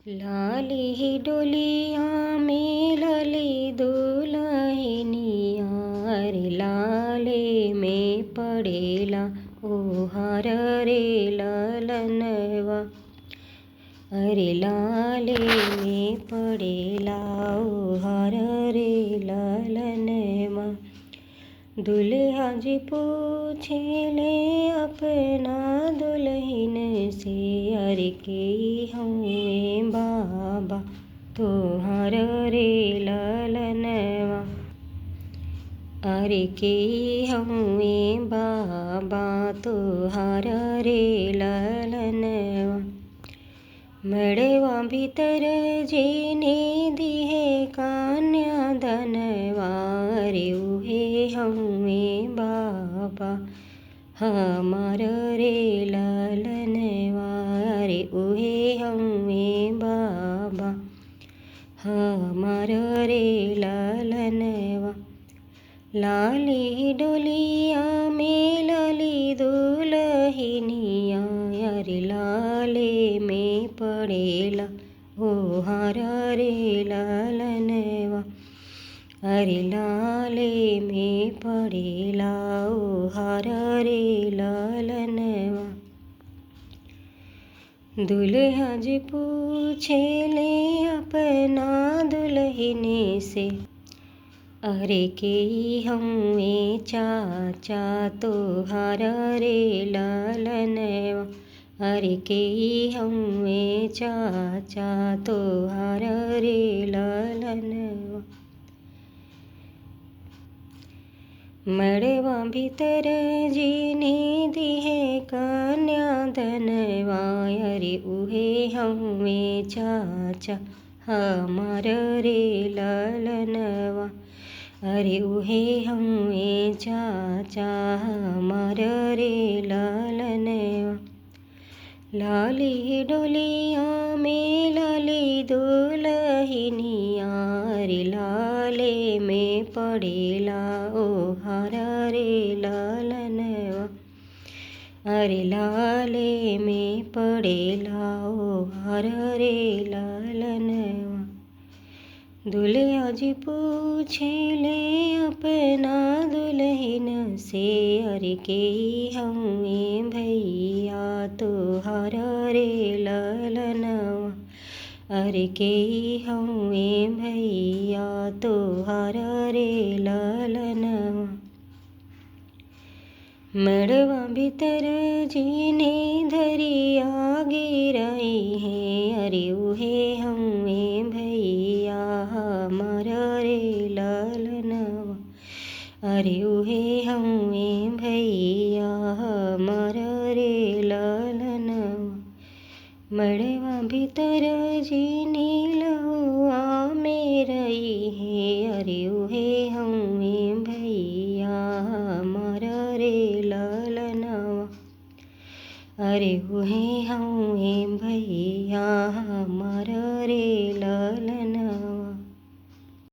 लाली डोलिया में लली दुल्हनिया रे लाले में पड़ेला ओहर रे ललनवा। अरे लाले में पड़ेला ओहर रे ललनवा। दुल्हा जी पूछेले अपना दुल्हन से अरे के हउए बाबा तोहर रे ललनवा। अरे के हउए बाबा तोहर रे ललनवा। मड़वा भीतर जेने दिहे कन्यादानवा रे उहे हउए बाबा हमार रे ललनवा। रे उहे हउए बाबा हमार रे ललनवा। लाली डोलिया में लली दुल्हनिया रे लाले में पड़ेला ओहर रे ललनवा। अरे लाले में पड़ेला ओहर रे ललनवा। दुल्हा जी पूछेले अपना दुल्हन से अरे के हउए चाचा तोहर रे ललनवा। अरे के हउए चाचा तोहर रे ललनवा। मड़वा भीतर जेने दिहे कन्यादानवा अरे उहे हउए चाचा हमार रे ललनवा। अरे उहे हउए चाचा हमार रे ललनवा। लाली डोलिया में लली दुल्हनिया रे लाले में पड़ेला ओहर रे ललनवा। अरे लाले में पड़ेला ओहर रे ललनवा। दुल्हा जी पूछेले अपना दुल्हन से अरे के हउए भैया तोहर रे ललनवा। अरे के हउए भैया तोहर रे ललनवा। मड़वा भीतर जीने धरिया गिराई है अरे उहे हउए भैया हमार रे ललनवा। अरे उहे हउए भैया हमार रे ललनवा। मड़वा भीतर जीने लहुआ में रही है अरे उहे हउए भैया हमार रे ललनवा। अरे उहे हउए भैया हमार रे ललनवा।